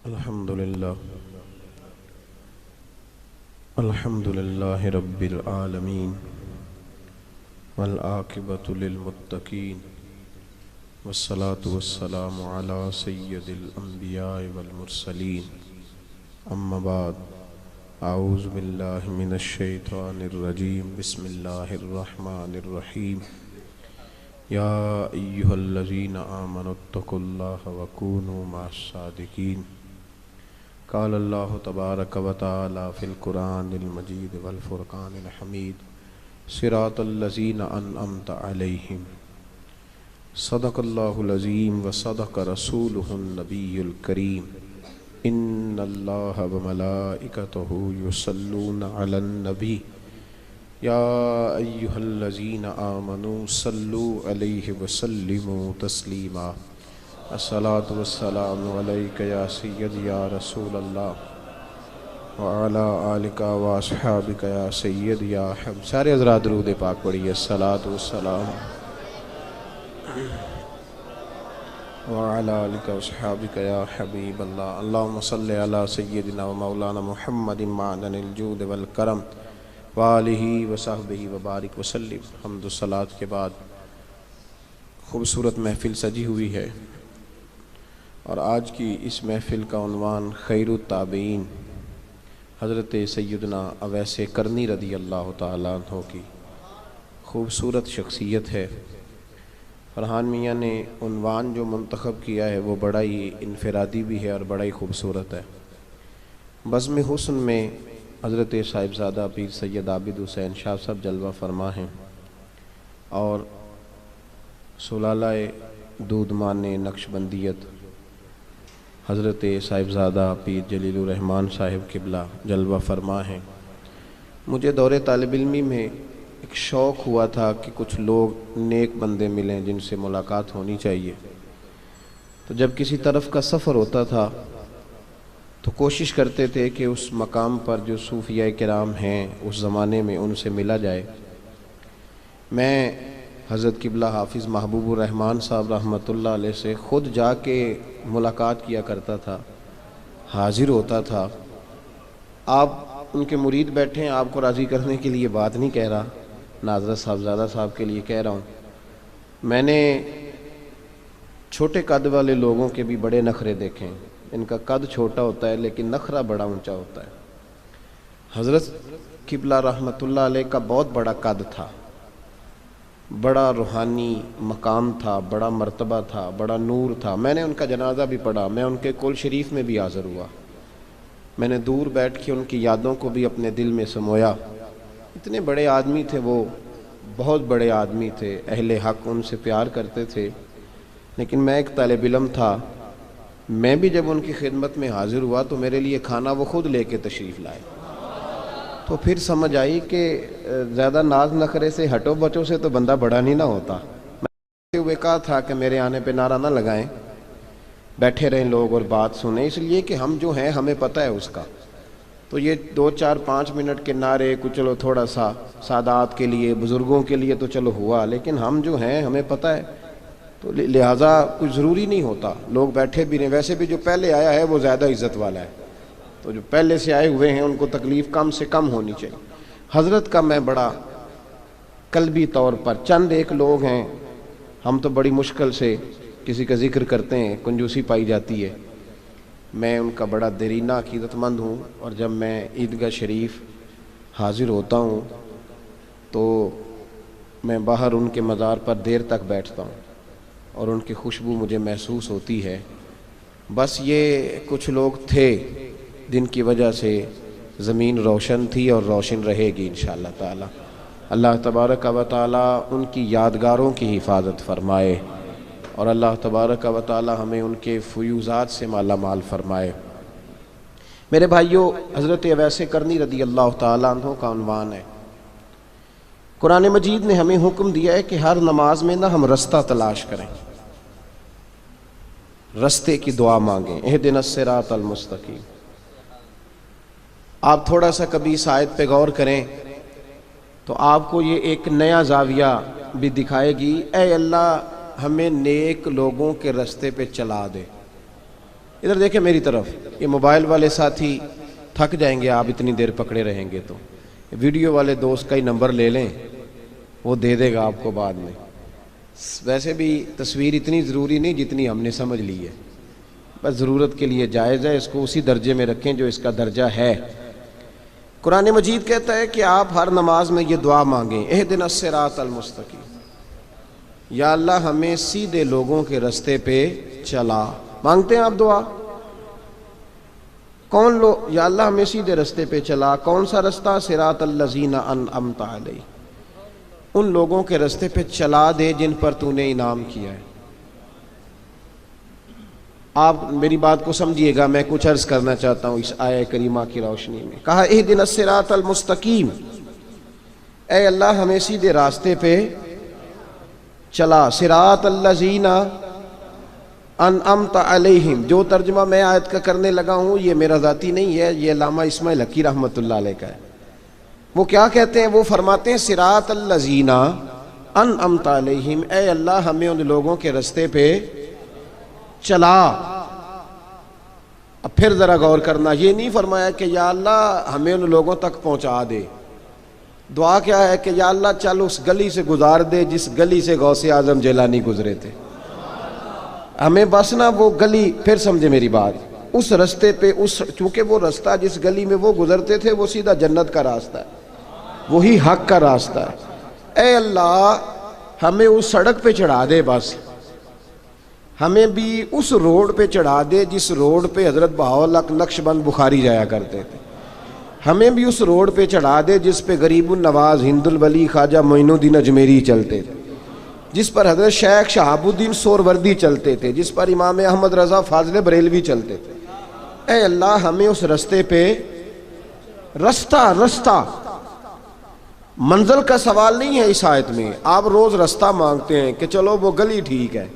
الحمد لله رب العالمين والعاقبة للمتقين والصلاة والسلام على سيد الأنبياء والمرسلين أما بعد أعوذ بالله من الشيطان الرجيم بسم الله الرحمن الرحيم يا أيها الذين آمنوا اتقوا الله وكونوا مع الصادقين قال الله تبارك وتعالى في القرآن المجيد والفرقان الحميد صراط الذين أنعمت عليهم صدق الله العظيم وصدق رسوله النبي الكريم إن الله وملائكته يصلون على النبي يا أيها الذين آمنوا صلوا عليه وسلموا تسليما الصلاة والسلام عليك يا سيدي يا رسول الله وعلى آلك واصحابك يا سيدي يا حبيب. سارے حضرات درود پاک پڑھیے. الصلاة والسلام وعلى آلك واصحابك يا حبيب الله. اللهم صل على سيدنا ومولانا محمد معدن الجود والکرم وآلہ وصحبہ وبارک وسلم. حمد و صلاۃ کے بعد خوبصورت محفل سجی ہوئی ہے اور آج کی اس محفل کا عنوان خیر التابعین حضرت سیدنا اویس کرنی رضی اللہ تعالیٰ عنہ کی خوبصورت شخصیت ہے. فرحان میاں نے عنوان جو منتخب کیا ہے وہ بڑا ہی انفرادی بھی ہے اور بڑا ہی خوبصورت ہے. بزم حسن میں حضرت صاحبزادہ پیر سید عابد حسین شاہ صاحب جلوہ فرما ہیں اور سلالہ دودمان نقشبندیت حضرت صاحبزادہ پیر جلیل الرحمن صاحب قبلہ جلوہ فرما ہیں. مجھے دور طالب علمی میں ایک شوق ہوا تھا کہ کچھ لوگ نیک بندے ملیں جن سے ملاقات ہونی چاہیے. تو جب کسی طرف کا سفر ہوتا تھا تو کوشش کرتے تھے کہ اس مقام پر جو صوفیاء کرام ہیں اس زمانے میں ان سے ملا جائے. میں حضرت قبلہ حافظ محبوب الرحمن صاحب رحمۃ اللہ علیہ سے خود جا کے ملاقات کیا کرتا تھا, حاضر ہوتا تھا. آپ ان کے مرید بیٹھے ہیں, آپ کو راضی کرنے کے لیے بات نہیں کہہ رہا, ناظرہ صاحبزادہ صاحب کے لیے کہہ رہا ہوں. میں نے چھوٹے قد والے لوگوں کے بھی بڑے نخرے دیکھے ہیں. ان کا قد چھوٹا ہوتا ہے لیکن نخرہ بڑا اونچا ہوتا ہے. حضرت قبلہ رحمۃ اللہ علیہ کا بہت بڑا قد تھا, بڑا روحانی مقام تھا, بڑا مرتبہ تھا, بڑا نور تھا. میں نے ان کا جنازہ بھی پڑھا, میں ان کے کل شریف میں بھی حاضر ہوا. میں نے دور بیٹھ کے ان کی یادوں کو بھی اپنے دل میں سمویا. اتنے بڑے آدمی تھے وہ, بہت بڑے آدمی تھے, اہل حق ان سے پیار کرتے تھے. لیکن میں ایک طالب علم تھا, میں بھی جب ان کی خدمت میں حاضر ہوا تو میرے لیے کھانا وہ خود لے کے تشریف لائے. تو پھر سمجھ آئی کہ زیادہ ناز نخرے سے ہٹو بچوں سے تو بندہ بڑا نہیں نہ ہوتا. میں ہوئے کہا تھا کہ میرے آنے پہ نعرہ نہ لگائیں, بیٹھے رہیں لوگ اور بات سنیں, اس لیے کہ ہم جو ہیں ہمیں پتہ ہے اس کا. تو یہ 2-4-5 منٹ کے نعرے کو چلو تھوڑا سا سادات کے لیے بزرگوں کے لیے تو چلو ہوا, لیکن ہم جو ہیں ہمیں پتہ ہے, تو لہٰذا کچھ ضروری نہیں ہوتا. لوگ بیٹھے بھی نہیں, ویسے بھی جو پہلے آیا ہے وہ زیادہ عزت والا ہے, تو جو پہلے سے آئے ہوئے ہیں ان کو تکلیف کم سے کم ہونی چاہیے. حضرت کا میں بڑا قلبی طور پر, چند ایک لوگ ہیں, ہم تو بڑی مشکل سے کسی کا ذکر کرتے ہیں, کنجوسی پائی جاتی ہے. میں ان کا بڑا دیرینہ عقیدت مند ہوں, اور جب میں عیدگاہ شریف حاضر ہوتا ہوں تو میں باہر ان کے مزار پر دیر تک بیٹھتا ہوں اور ان کی خوشبو مجھے محسوس ہوتی ہے. بس یہ کچھ لوگ تھے جن کی وجہ سے زمین روشن تھی اور روشن رہے گی انشاءاللہ تعالی. اللہ تبارک و تعالی ان کی یادگاروں کی حفاظت فرمائے اور اللہ تبارک و تعالی ہمیں ان کے فیوزات سے مالا مال فرمائے. میرے بھائیوں, حضرت اویس کرنی رضی اللہ تعالی عنہ کا عنوان ہے. قرآن مجید نے ہمیں حکم دیا ہے کہ ہر نماز میں ہم رستہ تلاش کریں, رستے کی دعا مانگیں, اہدنا الصراط المستقیم. آپ تھوڑا سا کبھی اس آیت پہ غور کریں تو آپ کو یہ ایک نیا زاویہ بھی دکھائے گی. اے اللہ ہمیں نیک لوگوں کے رستے پہ چلا دے. ادھر دیکھیں میری طرف، یہ موبائل والے ساتھی تھک جائیں گے آپ اتنی دیر پکڑے رہیں گے، تو ویڈیو والے دوست کا ہی نمبر لے لیں، وہ دے دے گا آپ کو بعد میں۔ ویسے بھی تصویر اتنی ضروری نہیں جتنی ہم نے سمجھ لی ہے، بس ضرورت کے لیے جائز ہے، اس کو اسی درجے میں رکھیں جو اس کا درجہ ہے۔ قرآن مجید کہتا ہے کہ آپ ہر نماز میں یہ دعا مانگیں، اہدنا الصراط المستقیم، یا اللہ ہمیں سیدھے لوگوں کے رستے پہ چلا۔ مانگتے ہیں آپ دعا؟ کون لوگ؟ یا اللہ ہمیں سیدھے رستے پہ چلا۔ کون سا رستہ؟ صراط الذین انعمت علیہم، ان لوگوں کے رستے پہ چلا دے جن پر تو نے انعام کیا ہے۔ آپ میری بات کو سمجھیے گا، میں کچھ عرض کرنا چاہتا ہوں اس آیہ کریمہ کی روشنی میں۔ کہا اہدنا الصراط المستقیم، اے اللہ ہمیں سیدھے راستے پہ چلا۔ صراط الذین انعمت علیہم، جو ترجمہ میں آیت کا کرنے لگا ہوں یہ میرا ذاتی نہیں ہے، یہ علامہ اسماعیل حقی رحمۃ اللہ علیہ کا ہے۔ وہ کیا کہتے ہیں؟ وہ فرماتے ہیں صراط الذین انعمت علیہم، اے اللہ ہمیں ان لوگوں کے رستے پہ چلا۔ اب پھر ذرا غور کرنا، یہ نہیں فرمایا کہ یا اللہ ہمیں ان لوگوں تک پہنچا دے۔ دعا کیا ہے کہ یا اللہ چل اس گلی سے گزار دے جس گلی سے غوث اعظم جیلانی گزرے تھے، ہمیں بس نا وہ گلی، پھر سمجھے میری بات، اس رستے پہ، اس چونکہ وہ رستہ جس گلی میں وہ گزرتے تھے وہ سیدھا جنت کا راستہ ہے، وہی حق کا راستہ ہے۔ اے اللہ ہمیں اس سڑک پہ چڑھا دے، بس ہمیں بھی اس روڈ پہ چڑھا دے جس روڈ پہ حضرت بہاءالحق نقشبند بخاری جایا کرتے تھے، ہمیں بھی اس روڈ پہ چڑھا دے جس پہ غریب النواز ہند الولی خواجہ معین الدین اجمیری چلتے تھے، جس پر حضرت شیخ شہاب الدین سہروردی چلتے تھے، جس پر امام احمد رضا فاضل بریلوی چلتے تھے۔ اے اللہ ہمیں اس رستے پہ، رستہ منزل کا سوال نہیں ہے اس آیت میں، آپ روز رستہ مانگتے ہیں کہ چلو وہ گلی ٹھیک ہے،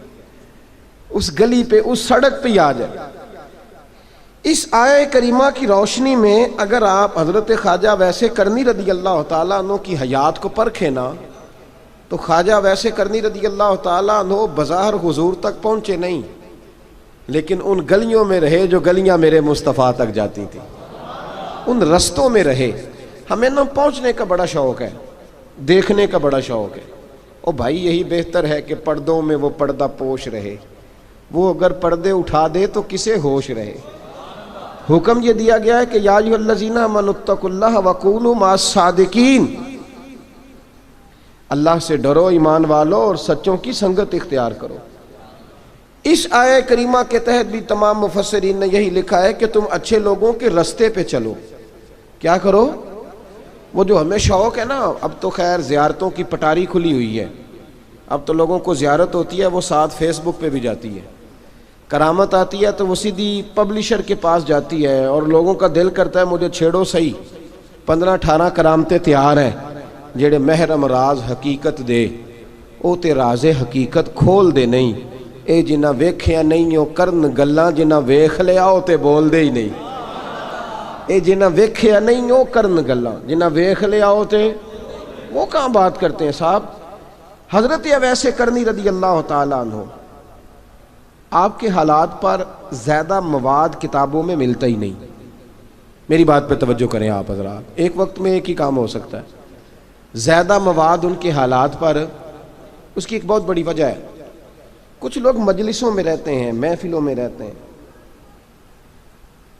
اس گلی پہ، اس سڑک پہ آ جائے۔ اس آیہ کریمہ کی روشنی میں اگر آپ حضرت خواجہ ویسے کرنی رضی اللہ تعالیٰ عنہ کی حیات کو پرکھیں نا، تو خواجہ ویسے کرنی رضی اللہ تعالیٰ عنہ بظاہر حضور تک پہنچے نہیں، لیکن ان گلیوں میں رہے جو گلیاں میرے مصطفیٰ تک جاتی تھیں، ان رستوں میں رہے۔ ہمیں نہ پہنچنے کا بڑا شوق ہے، دیکھنے کا بڑا شوق ہے، اور بھائی یہی بہتر ہے کہ پردوں میں وہ پردہ پوش رہے، وہ اگر پردے اٹھا دے تو کسے ہوش رہے۔ حکم یہ دیا گیا ہے کہ یا ایھا الذین آمنوا اتقوا اللہ وکونوا مع الصادقین، اللہ سے ڈرو ایمان والو اور سچوں کی سنگت اختیار کرو۔ اس آیہ کریمہ کے تحت بھی تمام مفسرین نے یہی لکھا ہے کہ تم اچھے لوگوں کے رستے پہ چلو۔ کیا کرو؟ وہ جو ہمیں شوق ہے نا، اب تو خیر زیارتوں کی پٹاری کھلی ہوئی ہے، اب تو لوگوں کو زیارت ہوتی ہے وہ ساتھ فیس بک پہ بھی جاتی ہے، کرامت آتی ہے تو وہ سیدھی پبلشر کے پاس جاتی ہے، اور لوگوں کا دل کرتا ہے مجھے چھیڑو صحیح، 15-18 کرامتیں تیار ہیں، جڑے محرم راز حقیقت دے او تے راز حقیقت کھول دے نہیں، اے جنہ ویکھیا نہیں او کرن گلاں، جنہ ویکھ لیا او تے بول دے ہی نہیں، اے جنہ ویکھیا نہیں او کرن گلاں، جنہ ویکھ لیا او تے، وہ کہاں بات کرتے ہیں صاحب۔ حضرت اویس کرنی رضی اللہ تعالیٰ عنہ، آپ کے حالات پر زیادہ مواد کتابوں میں ملتا ہی نہیں، میری بات پہ توجہ کریں آپ حضرات، ایک وقت میں ایک ہی کام ہو سکتا ہے، زیادہ مواد ان کے حالات پر، اس کی ایک بہت بڑی وجہ ہے۔ کچھ لوگ مجلسوں میں رہتے ہیں، محفلوں میں رہتے ہیں،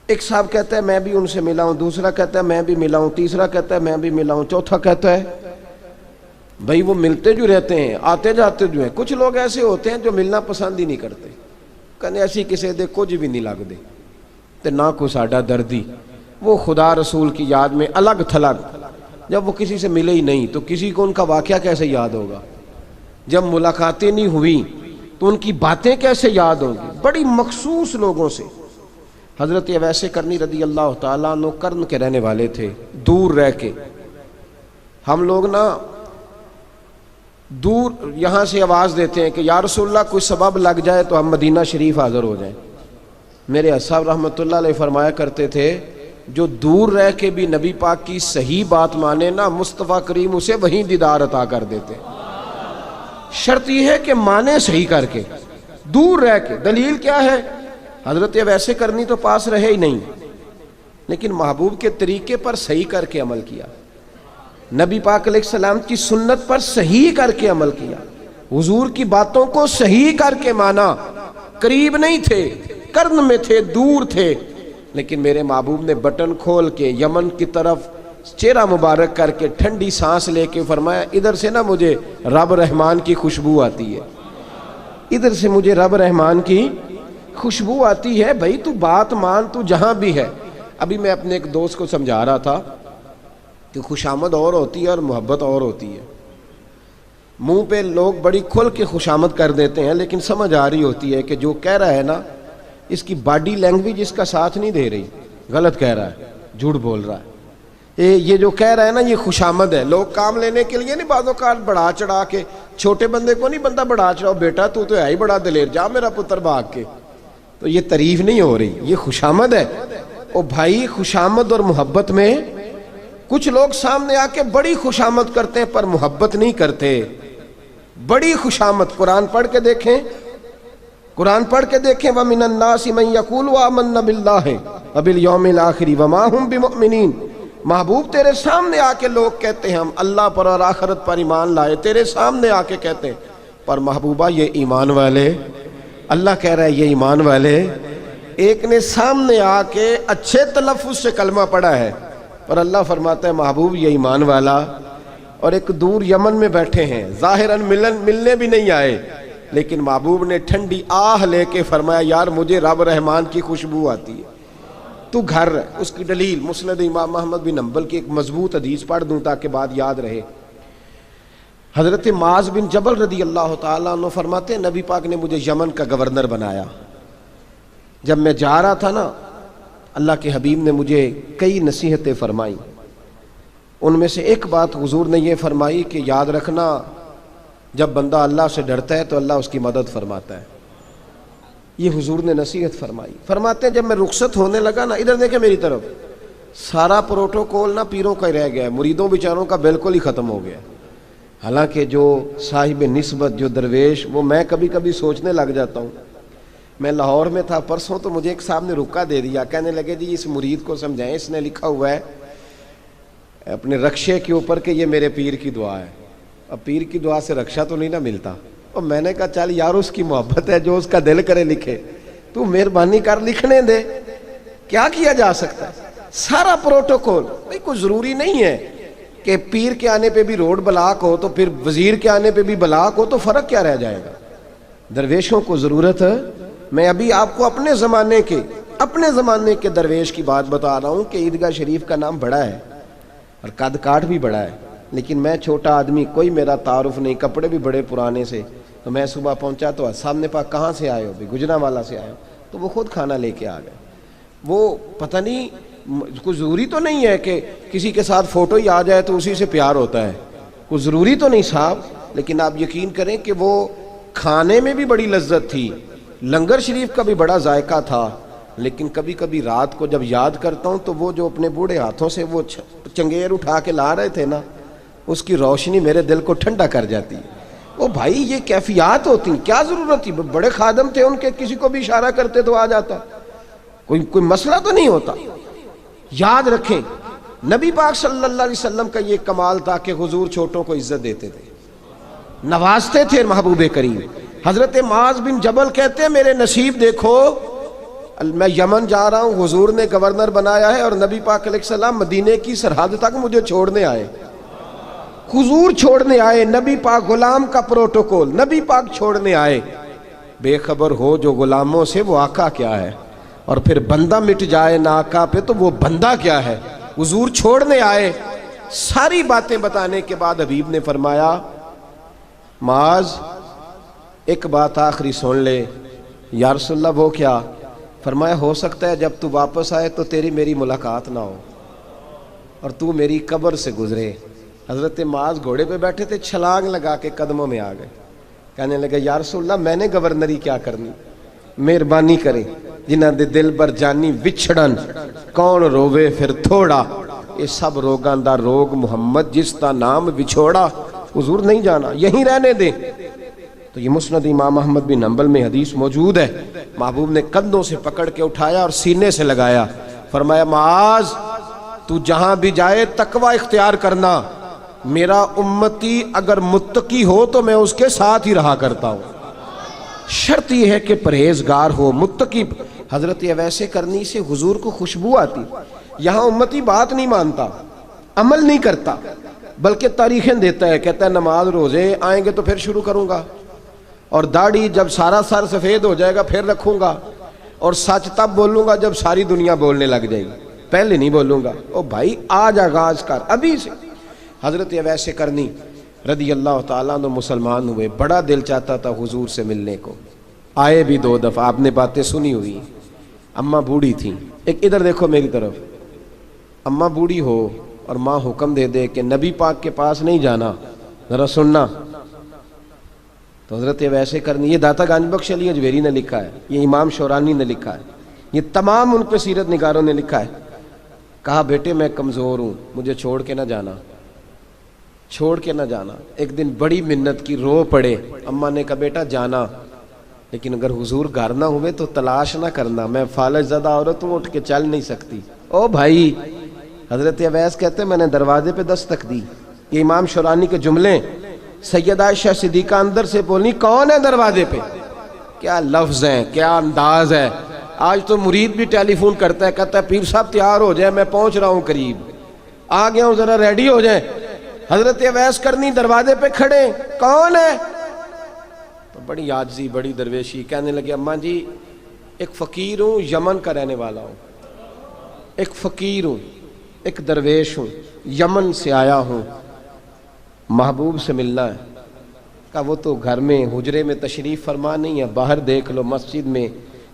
ایک صاحب کہتا ہے میں بھی ان سے ملا ہوں، دوسرا کہتا ہے میں بھی ملا ہوں، تیسرا کہتا ہے میں بھی ملا ہوں، چوتھا کہتا ہے بھائی وہ ملتے جو رہتے ہیں، آتے جاتے جو ہیں۔ کچھ لوگ ایسے ہوتے ہیں جو ملنا پسند ہی نہیں کرتے، کہنے ایسی کسی دے کچھ بھی نہیں لگ دے تے نہ کوئی ساڈا دردی، وہ خدا رسول کی یاد میں الگ تھلگ، جب وہ کسی سے ملے ہی نہیں تو کسی کو ان کا واقعہ کیسے یاد ہوگا، جب ملاقاتیں نہیں ہوئیں تو ان کی باتیں کیسے یاد ہوں گی۔ بڑی مخصوص لوگوں سے حضرت اویس کرنی رضی اللہ تعالیٰ عنہ کرن کے رہنے والے تھے، دور رہ کے۔ ہم لوگ نا دور یہاں سے آواز دیتے ہیں کہ یا رسول اللہ کوئی سبب لگ جائے تو ہم مدینہ شریف حاضر ہو جائیں۔ میرے صاحب رحمۃ اللہ علیہ فرمایا کرتے تھے جو دور رہ کے بھی نبی پاک کی صحیح بات مانے نا، مصطفیٰ کریم اسے وہیں دیدار عطا کر دیتے۔ شرط یہ ہے کہ مانے صحیح کر کے، دور رہ کے۔ دلیل کیا ہے حضرت ویسے کرنی تو پاس رہے ہی نہیں، لیکن محبوب کے طریقے پر صحیح کر کے عمل کیا، نبی پاک علیہ السلام کی سنت پر صحیح کر کے عمل کیا، حضور کی باتوں کو صحیح کر کے مانا۔ قریب نہیں تھے، قرن میں تھے، دور تھے، لیکن میرے محبوب نے بٹن کھول کے یمن کی طرف چہرہ مبارک کر کے ٹھنڈی سانس لے کے فرمایا ادھر سے نا مجھے رب رحمان کی خوشبو آتی ہے، ادھر سے مجھے رب رحمان کی خوشبو آتی ہے، بھائی تو بات مان، تو جہاں بھی ہے۔ ابھی میں اپنے ایک دوست کو سمجھا رہا تھا کہ خوشامد اور ہوتی ہے اور محبت اور ہوتی ہے۔ منہ پہ لوگ بڑی کھل کے خوشامد کر دیتے ہیں، لیکن سمجھ آ رہی ہوتی ہے کہ جو کہہ رہا ہے نا اس کی باڈی لینگویج اس کا ساتھ نہیں دے رہی، غلط کہہ رہا ہے، جھوٹ بول رہا ہے۔ یہ جو کہہ رہا ہے نا یہ خوشامد ہے۔ لوگ کام لینے کے لیے نہیں بعض اوقات بڑھا چڑھا کے، چھوٹے بندے کو نہیں بندہ بڑھا چڑھاؤ، بیٹا تو ہے ہی بڑا دلیر، جا میرا پتر بھاگ کے، تو یہ تعریف نہیں ہو رہی، یہ خوشامد ہے۔ او بھائی خوشامد اور محبت میں کچھ لوگ سامنے آ کے بڑی خوشامد کرتے ہیں پر محبت نہیں کرتے۔ بڑی خوشامد قرآن پڑھ کے دیکھیں، قرآن پڑھ کے دیکھیں وَمِنَ النَّاسِ مَن يَقُولُ آمَنَّا بِاللَّهِ وَبِالْيَوْمِ الْآخِرِ وَمَا هُمْ بِمُؤْمِنِينَ۔ محبوب تیرے سامنے آ کے لوگ کہتے ہیں ہم اللہ پر اور آخرت پر ایمان لائے، تیرے سامنے آ کے کہتے ہیں، پر محبوبہ یہ ایمان والے، اللہ کہہ رہا ہے یہ ایمان والے۔ ایک نے سامنے آ کے اچھے تلفظ سے کلمہ پڑھا ہے، پر اللہ فرماتا ہے محبوب یہ ایمان والا، اور ایک دور یمن میں بیٹھے ہیں، ظاہراً ملنے بھی نہیں آئے، لیکن محبوب نے ٹھنڈی آہ لے کے فرمایا یار مجھے رب رحمان کی خوشبو آتی ہے، تو گھر۔ اس کی دلیل مسند امام محمد بن حنبل کی ایک مضبوط حدیث پڑھ دوں تاکہ بات یاد رہے۔ حضرت معاذ بن جبل رضی اللہ تعالیٰ عنہ فرماتے ہیں نبی پاک نے مجھے یمن کا گورنر بنایا۔ جب میں جا رہا تھا نا اللہ کے حبیب نے مجھے کئی نصیحتیں فرمائیں، ان میں سے ایک بات حضور نے یہ فرمائی کہ یاد رکھنا جب بندہ اللہ سے ڈرتا ہے تو اللہ اس کی مدد فرماتا ہے۔ یہ حضور نے نصیحت فرمائی۔ فرماتے ہیں جب میں رخصت ہونے لگا نا، ادھر دیکھیں میری طرف، سارا پروٹوکول نا پیروں کا ہی رہ گیا ہے، مریدوں بیچاروں کا بالکل ہی ختم ہو گیا۔ حالانکہ جو صاحب نسبت، جو درویش، وہ میں کبھی کبھی سوچنے لگ جاتا ہوں۔ میں لاہور میں تھا پرسوں، تو مجھے ایک صاحب نے رکا دے دیا، کہنے لگے جی اس مرید کو سمجھائیں، اس نے لکھا ہوا ہے اپنے رکشے کے اوپر کہ یہ میرے پیر کی دعا ہے۔ اب پیر کی دعا سے رکشہ تو نہیں نہ ملتا، اور میں نے کہا چل یار اس کی محبت ہے، جو اس کا دل کرے لکھے، تو مہربانی کر لکھنے دے، کیا کیا جا سکتا ہے۔ سارا پروٹوکول، بھائی کوئی ضروری نہیں ہے کہ پیر کے آنے پہ بھی روڈ بلاک ہو تو پھر وزیر کے آنے پہ بھی بلاک ہو، تو فرق کیا رہ جائے گا۔ درویشوں کو ضرورت ہے۔ میں ابھی آپ کو اپنے زمانے کے درویش کی بات بتا رہا ہوں کہ عیدگاہ شریف کا نام بڑا ہے اور قد کاٹ بھی بڑا ہے، لیکن میں چھوٹا آدمی، کوئی میرا تعارف نہیں، کپڑے بھی بڑے پرانے سے، تو میں صبح پہنچا تو سامنے پاک کہاں سے آئے ہو؟ بھی گجرانوالہ سے آئے ہو، تو وہ خود کھانا لے کے آ گئے۔ وہ پتہ نہیں، کوئی ضروری تو نہیں ہے کہ کسی کے ساتھ فوٹو ہی آ جائے تو اسی سے پیار ہوتا ہے، کوئی ضروری تو نہیں صاحب، لیکن آپ یقین کریں کہ وہ کھانے میں بھی بڑی لذت تھی، لنگر شریف کا بھی بڑا ذائقہ تھا۔ لیکن کبھی کبھی رات کو جب یاد کرتا ہوں تو وہ جو اپنے بوڑھے ہاتھوں سے وہ چنگیر اٹھا کے لا رہے تھے نا، اس کی روشنی میرے دل کو ٹھنڈا کر جاتی ہے۔ او بھائی یہ کیفیات ہوتی، کیا ضرورت تھی؟ بڑے خادم تھے ان کے، کسی کو بھی اشارہ کرتے تو آ جاتا، کوئی مسئلہ تو نہیں ہوتا۔ یاد رکھیں نبی پاک صلی اللہ علیہ وسلم کا یہ کمال تھا کہ حضور چھوٹوں کو عزت دیتے تھے، نوازتے تھے محبوب کریم۔ حضرت معاذ بن جبل کہتے ہیں میرے نصیب دیکھو، میں یمن جا رہا ہوں، حضور نے گورنر بنایا ہے، اور نبی پاک علیہ السلام مدینے کی سرحد تک مجھے چھوڑنے آئے، حضور چھوڑنے آئے، نبی پاک غلام کا پروٹوکول، نبی پاک چھوڑنے آئے۔ بے خبر ہو جو غلاموں سے وہ آقا کیا ہے، اور پھر بندہ مٹ جائے نہ آقا پہ تو وہ بندہ کیا ہے۔ حضور چھوڑنے آئے، ساری باتیں بتانے کے بعد حبیب نے فرمایا معاذ ایک بات آخری سن لے۔ یا رسول اللہ وہ کیا؟ فرمایا ہو سکتا ہے جب تو واپس آئے تو تیری میری ملاقات نہ ہو اور تو میری قبر سے گزرے۔ حضرت معاذ گھوڑے پہ بیٹھے تھے، چھلانگ لگا کے قدموں میں آ گئے، کہنے لگے یا رسول اللہ میں نے گورنری کیا کرنی، مہربانی کریں، جنہاں دے دل بر جانی وچھڑن کون روے پھر تھوڑا، یہ سب روگاں دا روگ محمد جس دا نام وچھوڑا۔ حضور نہیں جانا، یہیں رہنے دیں، تو یہ مسند امام احمد بن حنبل میں حدیث موجود ہے. محبوب نے کندھوں سے پکڑ کے اٹھایا اور سینے سے لگایا. فرمایا معاذ تو جہاں بھی جائے تقوی اختیار کرنا. میرا امتی اگر متقی ہو تو میں اس کے ساتھ ہی رہا کرتا ہوں. شرط یہ ہے کہ پرہیزگار ہو, متقی. حضرت اویس کرنی سے حضور کو خوشبو آتی. یہاں امتی بات نہیں مانتا, عمل نہیں کرتا, بلکہ تاریخیں دیتا ہے. کہتا ہے نماز روزے آئیں گے تو پھر شروع کروں گا, اور داڑھی جب سارا سر سفید ہو جائے گا پھر رکھوں گا, اور سچ تب بولوں گا جب ساری دنیا بولنے لگ جائے گی, پہلے نہیں بولوں گا. او بھائی آج آغاز کر ابھی سے. حضرت اویس کرنی رضی اللہ تعالیٰ عنہ مسلمان ہوئے. بڑا دل چاہتا تھا حضور سے ملنے کو. آئے بھی 2 دفعہ, آپ نے باتیں سنی ہوئی. اماں بوڑھی تھیں. ایک ادھر دیکھو میری طرف. اماں بوڑھی ہو اور ماں حکم دے دے کہ نبی پاک کے پاس نہیں جانا, ذرا سننا. تو حضرت اویس کرنی, یہ داتا گنج بخش علی اجویری نے لکھا ہے, یہ امام شورانی نے لکھا ہے, یہ تمام ان پہ سیرت نگاروں نے لکھا ہے. کہا بیٹے میں کمزور ہوں, مجھے چھوڑ کے نہ جانا, چھوڑ کے نہ جانا. ایک دن بڑی منت کی, رو پڑے. اماں نے کہا بیٹا جانا, لیکن اگر حضور گھر نہ ہوئے تو تلاش نہ کرنا, میں فالج زدہ عورت ہوں, اٹھ کے چل نہیں سکتی. او بھائی, حضرت اویس کہتے ہیں میں نے دروازے پہ دستک دی. یہ امام شورانی کے جملے. سیدہ عائشہ صدیقہ اندر سے بولنی کون ہے دروازے پہ؟ کیا لفظ ہیں, کیا انداز ہے. آج تو مرید بھی ٹیلی فون کرتا ہے, کہتا ہے پیر صاحب تیار ہو جائے, میں پہنچ رہا ہوں, قریب آ گیا ہوں, ذرا ریڈی ہو جائیں. حضرت اویس کرنی دروازے پہ کھڑے, کون ہے؟ تو بڑی عاجزی, بڑی درویشی, کہنے لگے اماں جی ایک فقیر ہوں, یمن کا رہنے والا ہوں, ایک فقیر ہوں, ایک درویش ہوں, یمن سے آیا ہوں, محبوب سے ملنا ہے. کہا وہ تو گھر میں حجرے میں تشریف فرما نہیں ہے, باہر دیکھ لو, مسجد میں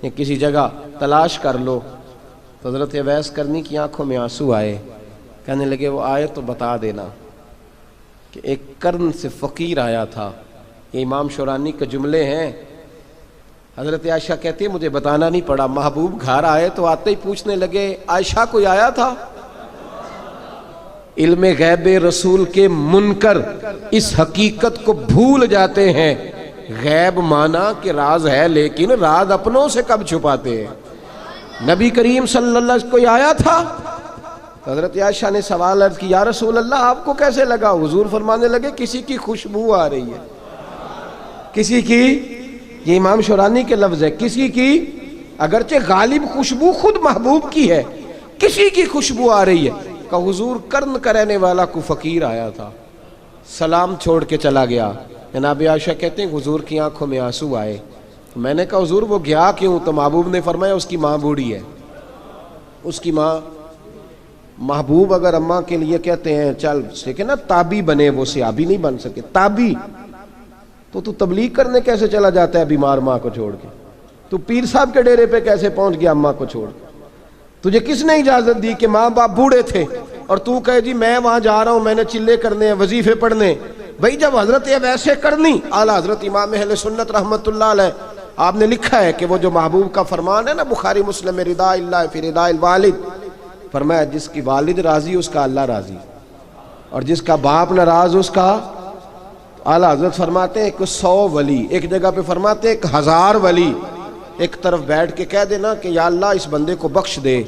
یا کسی جگہ تلاش کر لو. تو حضرت اویس کرنی کی آنکھوں میں آنسو آئے. کہنے لگے وہ آئے تو بتا دینا کہ ایک کرن سے فقیر آیا تھا. یہ امام شورانی کے جملے ہیں. حضرت عائشہ کہتی ہے مجھے بتانا نہیں پڑا, محبوب گھر آئے تو آتے ہی پوچھنے لگے عائشہ کوئی آیا تھا؟ علم غیب رسول کے منکر اس حقیقت کو بھول جاتے ہیں. غیب مانا کہ راز ہے, لیکن راز اپنوں سے کب چھپاتے ہیں. نبی کریم صلی اللہ علیہ وسلم کوئی آیا تھا؟ حضرت عائشہ نے سوال عرض کی یا رسول اللہ آپ کو کیسے لگا؟ حضور فرمانے لگے کسی کی خوشبو آ رہی ہے. کسی کی, یہ امام شورانی کے لفظ ہے, کسی کی, اگرچہ غالب خوشبو خود محبوب کی ہے, کسی کی خوشبو آ رہی ہے. کہ حضور کرن کا رہنے والا کو فقیر آیا تھا, سلام چھوڑ کے چلا گیا. جناب عائشہ کہتے ہیں حضور کی آنکھوں میں آنسو آئے. میں نے کہا حضور وہ گیا کیوں؟ تو محبوب نے فرمایا اس کی ماں بوڑھی ہے, اس کی ماں. محبوب اگر اماں کے لیے کہتے ہیں چل دیکھیں نا تابی بنے, وہ صحابی نہیں بن سکے, تابی. تو تبلیغ کرنے کیسے چلا جاتا ہے بیمار ماں کو چھوڑ کے؟ تو پیر صاحب کے ڈیرے پہ کیسے پہنچ گیا اماں کو چھوڑ کے؟ تجھے کس نے اجازت دی کہ ماں باپ بوڑھے تھے اور تو کہے جی میں وہاں جا رہا ہوں, میں نے چلے کرنے ہیں, وظیفے پڑھنے. بھئی جب حضرت اویس کرنی اعلیٰ حضرت امام اہل سنت رحمت اللہ علیہ, آپ نے لکھا ہے کہ وہ جو محبوب کا فرمان ہے نا بخاری مسلم میں, رضا اللہ فی رضا الوالد, فرمایا جس کی والد راضی اس کا اللہ راضی, اور جس کا باپ ناراض اس کا. اعلیٰ حضرت فرماتے ہیں ایک 100 ولی, ایک جگہ پہ فرماتے ہیں 1000 ولی ایک طرف بیٹھ کے کہہ دینا کہ یا اللہ اس بندے کو بخش دے,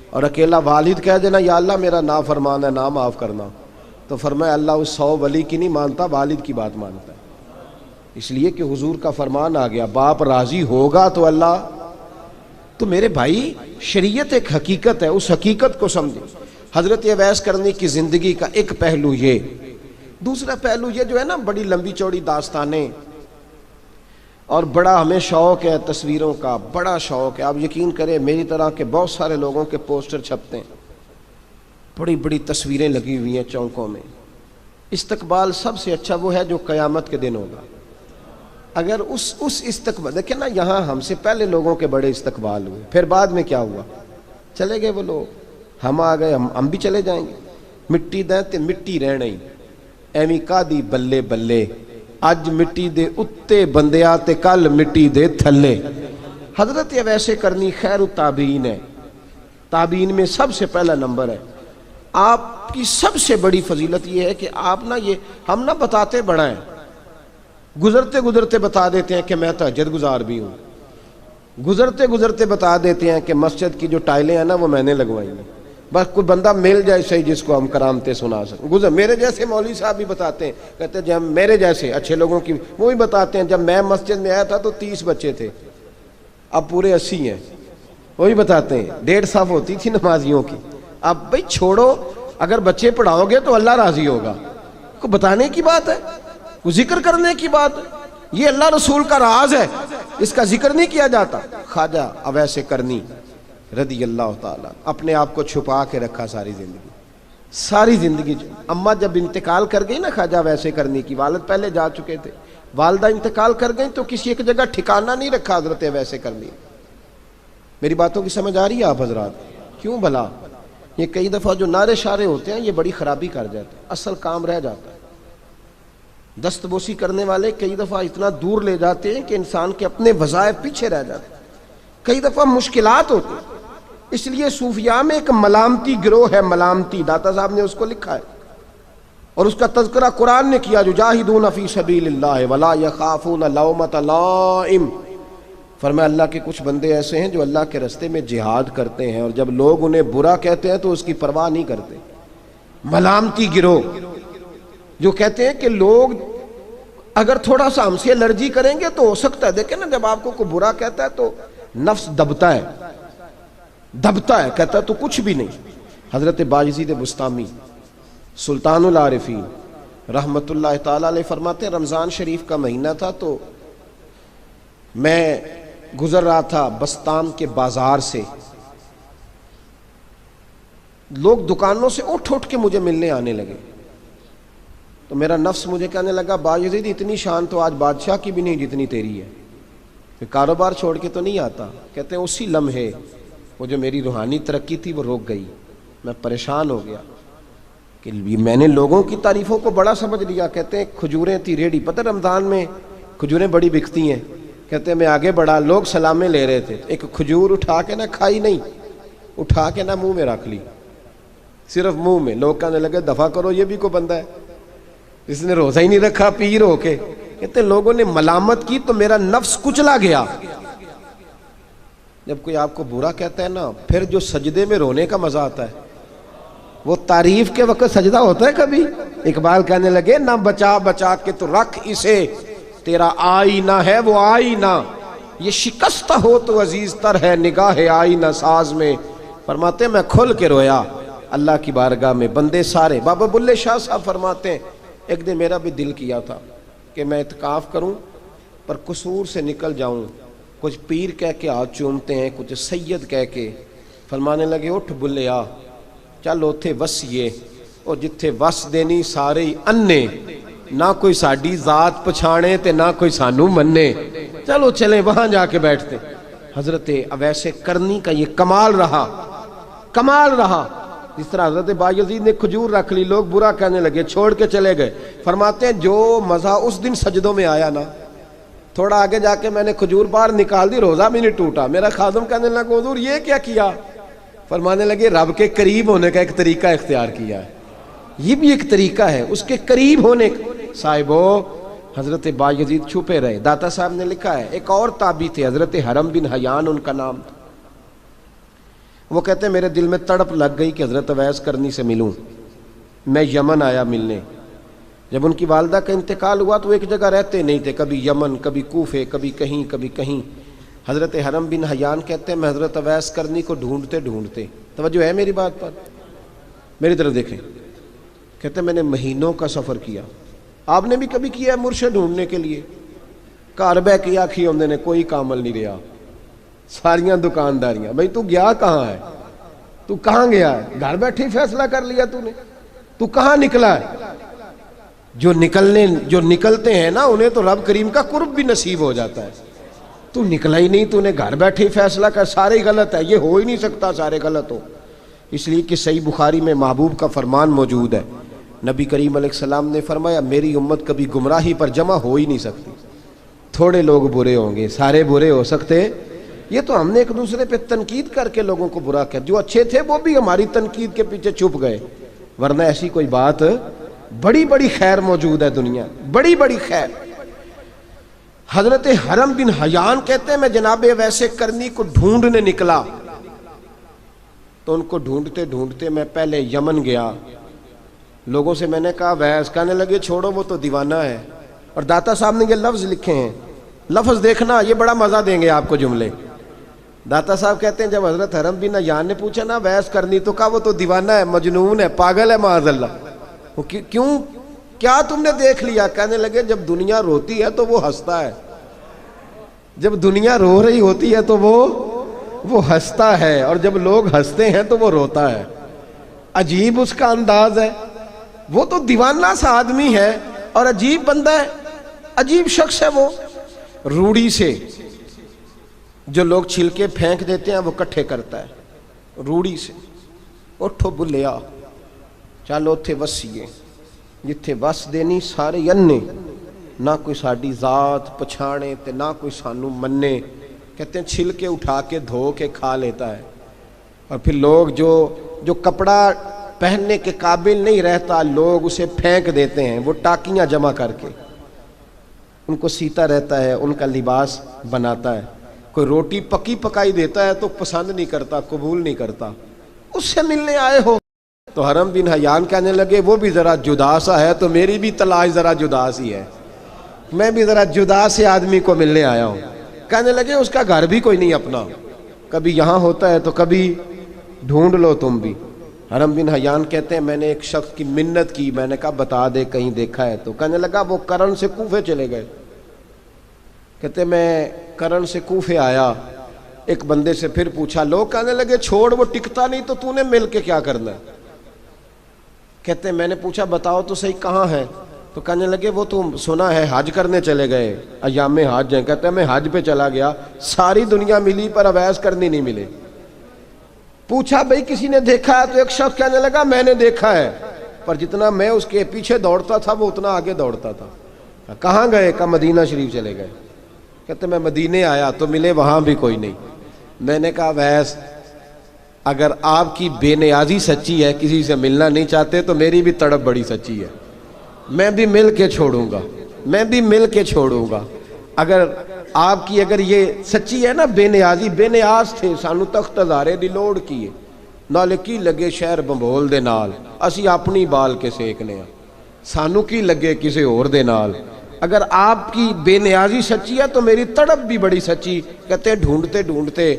اور اکیلا والد کہہ دینا یا اللہ میرا نافرمان ہے نا معاف کرنا. تو فرمایا اللہ اس 100 ولی کی نہیں مانتا, والد کی بات مانتا ہے. اس لیے کہ حضور کا فرمان آ گیا باپ راضی ہوگا تو اللہ. تو میرے بھائی شریعت ایک حقیقت ہے, اس حقیقت کو سمجھیں. حضرت اویس کرنی کی زندگی کا ایک پہلو یہ. دوسرا پہلو یہ جو ہے نا بڑی لمبی چوڑی داستانیں, اور بڑا ہمیں شوق ہے تصویروں کا, بڑا شوق ہے. آپ یقین کریں میری طرح کے بہت سارے لوگوں کے پوسٹر چھپتے ہیں, بڑی بڑی تصویریں لگی ہوئی ہیں چوکوں میں. استقبال سب سے اچھا وہ ہے جو قیامت کے دن ہوگا. اگر اس استقبال دیکھیں نا, یہاں ہم سے پہلے لوگوں کے بڑے استقبال ہوئے, پھر بعد میں کیا ہوا, چلے گئے وہ لوگ, ہم آ گئے, ہم بھی چلے جائیں گے. مٹی دیں تے مٹی رہنا ہی, ایویں کا دی بلے بلے, اج مٹی دے اتے بندیا تے کل مٹی دے تھلے. حضرت اویس کرنی خیر التابعین ہے, تابعین میں سب سے پہلا نمبر ہے. آپ کی سب سے بڑی فضیلت یہ ہے کہ آپ نا, یہ ہم نہ بتاتے بڑا ہیں, گزرتے گزرتے بتا دیتے ہیں کہ میں تہجد گزار بھی ہوں، گزرتے گزرتے بتا دیتے ہیں کہ مسجد کی جو ٹائلیں ہیں نا وہ میں نے لگوائی ہیں، بس کوئی بندہ مل جائے صحیح جس کو ہم کرامتیں سنا سکیں۔ میرے جیسے مولوی صاحب بھی بتاتے ہیں، کہتے ہیں جب میرے جیسے اچھے لوگوں کی وہ بھی بتاتے ہیں، جب میں مسجد میں آیا تھا تو 30 بچے تھے، اب پورے 80 ہیں، وہی بتاتے ہیں 1.5 صف ہوتی تھی نمازیوں کی، اب بھائی چھوڑو، اگر بچے پڑھاؤ گے تو اللہ راضی ہوگا، کو بتانے کی بات ہے، کو ذکر کرنے کی بات ہے، یہ اللہ رسول کا راز ہے، اس کا ذکر نہیں کیا جاتا۔ خواجہ اویس کرنی رضی اللہ تعالیٰ اپنے آپ کو چھپا کے رکھا ساری زندگی۔ اماں جب انتقال کر گئی نا خواجہ اویس کرنی کی، والد پہلے جا چکے تھے، والدہ انتقال کر گئی تو کسی ایک جگہ ٹھکانہ نہیں رکھا حضرت اویس کرنی۔ میری باتوں کی سمجھ آ رہی ہے آپ حضرات؟ کیوں بھلا یہ کئی دفعہ جو نعرے شارے ہوتے ہیں یہ بڑی خرابی کر جاتے ہیں، اصل کام رہ جاتا ہے۔ دست بوسی کرنے والے کئی دفعہ اتنا دور لے جاتے ہیں کہ انسان کے اپنے وظائف پیچھے رہ جاتے ہیں، کئی دفعہ مشکلات ہوتی ہیں۔ اس لیے صوفیاء میں ایک ملامتی گروہ ہے، ملامتی، داتا صاحب نے اس کو لکھا ہے اور اس کا تذکرہ قرآن نے کیا، یجاہدون فی سبیل اللہ ولا یخافون لومۃ لائم۔ فرمایا اللہ کے کچھ بندے ایسے ہیں جو اللہ کے راستے میں جہاد کرتے ہیں اور جب لوگ انہیں برا کہتے ہیں تو اس کی پرواہ نہیں کرتے۔ ملامتی گروہ جو کہتے ہیں کہ لوگ اگر تھوڑا سا ہم سے الرجی کریں گے تو ہو سکتا ہے، دیکھیں نا جب آپ کو کوئی برا کہتا ہے تو نفس دبتا ہے، کہتا ہے تو کچھ بھی نہیں۔ حضرت باجزید بستامی سلطان العارفین رحمت اللہ تعالی علیہ فرماتے ہیں رمضان شریف کا مہینہ تھا تو میں گزر رہا تھا بستام کے بازار سے، لوگ دکانوں سے اٹھ کے مجھے ملنے آنے لگے، تو میرا نفس مجھے کہنے لگا باجزید اتنی شان تو آج بادشاہ کی بھی نہیں جتنی تیری ہے، پھر کاروبار چھوڑ کے تو نہیں آتا۔ کہتے ہیں اسی لمحے وہ جو میری روحانی ترقی تھی وہ رک گئی، میں پریشان ہو گیا کہ میں نے لوگوں کی تعریفوں کو بڑا سمجھ لیا۔ کہتے ہیں کھجوریں تھی ریڈی، پتہ رمضان میں کھجوریں بڑی بکتی ہیں، کہتے ہیں میں آگے بڑھا، لوگ سلامیں لے رہے تھے، ایک کھجور اٹھا کے نہ کھائی نہیں، اٹھا کے نہ منہ میں رکھ لی، صرف منہ میں۔ لوگ کہنے لگے دفع کرو، یہ بھی کوئی بندہ ہے اس نے روزہ ہی نہیں رکھا پیر ہو کے۔ کہتے ہیں لوگوں نے ملامت کی تو میرا نفس کچلا گیا۔ جب کوئی آپ کو برا کہتا ہے نا، پھر جو سجدے میں رونے کا مزہ آتا ہے، وہ تعریف کے وقت سجدہ ہوتا ہے کبھی؟ اقبال کہنے لگے نہ بچا بچا کے تو رکھ اسے، تیرا آئینہ ہے وہ آئینہ، یہ شکستہ ہو تو عزیز تر ہے نگاہ آئینہ ساز میں۔ فرماتے ہیں میں کھل کے رویا اللہ کی بارگاہ میں، بندے سارے۔ بابا بلے شاہ صاحب فرماتے ہیں ایک دن میرا بھی دل کیا تھا کہ میں اعتکاف کروں پر قصور سے نکل جاؤں، کچھ پیر کہہ کے ہاتھ چومتے ہیں، کچھ سید کہہ کے۔ فرمانے لگے اٹھ بلے آ، چل اوتھے وسیے اور جتھے وس دینی سارے ہی انے، نہ کوئی ساڈی ذات پچھانے تے نہ کوئی سانو مننے، چلو چلیں وہاں جا کے بیٹھتے۔ حضرت اویس کرنی کا یہ کمال رہا، جس طرح حضرت بایزید نے کھجور رکھ لی، لوگ برا کہنے لگے، چھوڑ کے چلے گئے۔ فرماتے ہیں جو مزہ اس دن سجدوں میں آیا نا، تھوڑا آگے جا کے میں نے کھجور باہر نکال دی، روزہ بھی نہیں ٹوٹا۔ میرا خادم کہنے لگا حضور یہ کیا کیا؟ فرمانے لگے رب کے قریب ہونے کا ایک طریقہ اختیار کیا ہے، یہ بھی ایک طریقہ ہے اس کے قریب ہونے کا۔ صاحبو حضرت بایزید چھپے رہے، داتا صاحب نے لکھا ہے ایک اور تابعی تھے حضرت حرم بن حیان ان کا نام تھا، وہ کہتے ہیں میرے دل میں تڑپ لگ گئی کہ حضرت اویس کرنی سے ملوں۔ میں یمن آیا ملنے، جب ان کی والدہ کا انتقال ہوا تو ایک جگہ رہتے نہیں تھے، کبھی یمن، کبھی کوفے، کبھی کہیں۔ حضرت حرم بن حیان کہتے ہیں میں حضرت اویس کرنی کو ڈھونڈتے، توجہ ہے میری بات پر، میری طرف دیکھیں، کہتے ہیں میں نے مہینوں کا سفر کیا، آپ نے بھی کبھی کیا ہے مرشد ڈھونڈنے کے لیے؟ گھر بہ کے آکھی ہوندے نے کوئی کامل نہیں رہا، ساریاں دکانداریاں، بھئی تو گیا کہاں ہے؟ تو کہاں گیا ہے؟ گھر بیٹھے ہی فیصلہ کر لیا تو نے، تو کہاں نکلا ہے؟ جو نکلتے ہیں نا انہیں تو رب کریم کا قرب بھی نصیب ہو جاتا ہے، تو نکلا ہی نہیں، تو نے گھر بیٹھے ہی فیصلہ کر، سارے غلط ہے، یہ ہو ہی نہیں سکتا سارے غلط ہو۔ اس لیے کہ صحیح بخاری میں محبوب کا فرمان موجود ہے، نبی کریم علیہ السلام نے فرمایا میری امت کبھی گمراہی پر جمع ہو ہی نہیں سکتی، تھوڑے لوگ برے ہوں گے، سارے برے ہو سکتے؟ یہ تو ہم نے ایک دوسرے پہ تنقید کر کے لوگوں کو برا کیا، جو اچھے تھے وہ بھی ہماری تنقید کے پیچھے چھپ گئے، ورنہ ایسی کوئی بات، بڑی خیر موجود ہے دنیا، بڑی خیر۔ حضرت حرم بن حیان کہتے ہیں میں جناب ویسے کرنی کو ڈھونڈنے نکلا، تو ان کو ڈھونڈتے ڈھونڈتے میں پہلے یمن گیا، لوگوں سے میں نے کہا ویس، کہنے لگے چھوڑو وہ تو دیوانہ ہے۔ اور داتا صاحب نے یہ لفظ لکھے ہیں، لفظ دیکھنا یہ بڑا مزہ دیں گے آپ کو جملے۔ داتا صاحب کہتے ہیں جب حضرت حرم بن حیان نے پوچھا نا ویس کرنی، تو کہا وہ تو دیوانہ ہے، مجنون ہے، پاگل ہے معاذ اللہ۔ کیوں، کیا تم نے دیکھ لیا؟ کہنے لگے جب دنیا روتی ہے تو وہ ہنستا ہے، جب دنیا رو رہی ہوتی ہے تو وہ ہنستا ہے، اور جب لوگ ہنستے ہیں تو وہ روتا ہے۔ عجیب اس کا انداز ہے، وہ تو دیوانہ سا آدمی ہے اور عجیب بندہ ہے، عجیب شخص ہے وہ۔ روڑی سے جو لوگ چھلکے پھینک دیتے ہیں وہ کٹھے کرتا ہے، روڑی سے۔ اٹھو بلیا چلو تھے وسیے جتھے وس دینی سارے ینے، نہ کوئی ساڈی ذات پچھانے تے نہ کوئی سانو منے۔ کہتے ہیں چھلکے اٹھا کے دھو کے کھا لیتا ہے، اور پھر لوگ جو کپڑا پہننے کے قابل نہیں رہتا لوگ اسے پھینک دیتے ہیں، وہ ٹاکیاں جمع کر کے ان کو سیتا رہتا ہے، ان کا لباس بناتا ہے۔ کوئی روٹی پکی پکائی دیتا ہے تو پسند نہیں کرتا، قبول نہیں کرتا، اس سے ملنے آئے ہو۔ تو حرم بن حیان کہنے لگے وہ بھی ذرا جدا سا ہے تو میری بھی تلاش ذرا جدا سی ہے، میں بھی ذرا جدا سے آدمی کو ملنے آیا ہوں۔ کہنے لگے اس کا گھر بھی کوئی نہیں اپنا، کبھی یہاں ہوتا ہے تو کبھی ڈھونڈ لو تم بھی۔ حرم بن حیان کہتے ہیں میں نے ایک شخص کی منت کی، میں نے کہا بتا دے کہیں دیکھا ہے تو۔ کہنے لگا وہ کرن سے کوفے چلے گئے۔ کہتے میں کرن سے کوفے آیا، ایک بندے سے پھر پوچھا، لوگ کہنے لگے چھوڑ وہ ٹکتا نہیں تو نے مل کے کیا کرنا ہے؟ کہتے میں نے پوچھا بتاؤ تو صحیح کہاں ہے؟ تو کہنے لگے وہ تو سنا ہے حج کرنے چلے گئے، ایام حج ہیں۔ کہتے ہیں میں حج پہ چلا گیا، ساری دنیا ملی پر اویس کرنی نہیں ملے۔ پوچھا بھئی کسی نے دیکھا ہے؟ تو ایک شخص کہنے لگا میں نے دیکھا ہے، پر جتنا میں اس کے پیچھے دوڑتا تھا وہ اتنا آگے دوڑتا تھا۔ کہاں گئے؟ کہ مدینہ شریف چلے گئے۔ کہتے میں مدینے آیا تو ملے وہاں بھی کوئی نہیں۔ میں نے کہا ویس اگر آپ کی بے نیازی سچی ہے، کسی سے ملنا نہیں چاہتے، تو میری بھی تڑپ بڑی سچی ہے، میں بھی مل کے چھوڑوں گا، میں بھی مل کے چھوڑوں گا۔ اگر یہ سچی ہے نا بے نیازی، بے نیاز تھے، سانو تخت ہزارے دی لوڑ کیے، نالے کی لگے شہر بمبول دے نال، اسی اپنی بال کے سیکنے ہیں، سانو کی لگے کسی اور دے نال۔ اگر آپ کی بے نیازی سچی ہے تو میری تڑپ بھی بڑی سچی۔ کہتے ہیں ڈھونڈتے ڈھونڈتے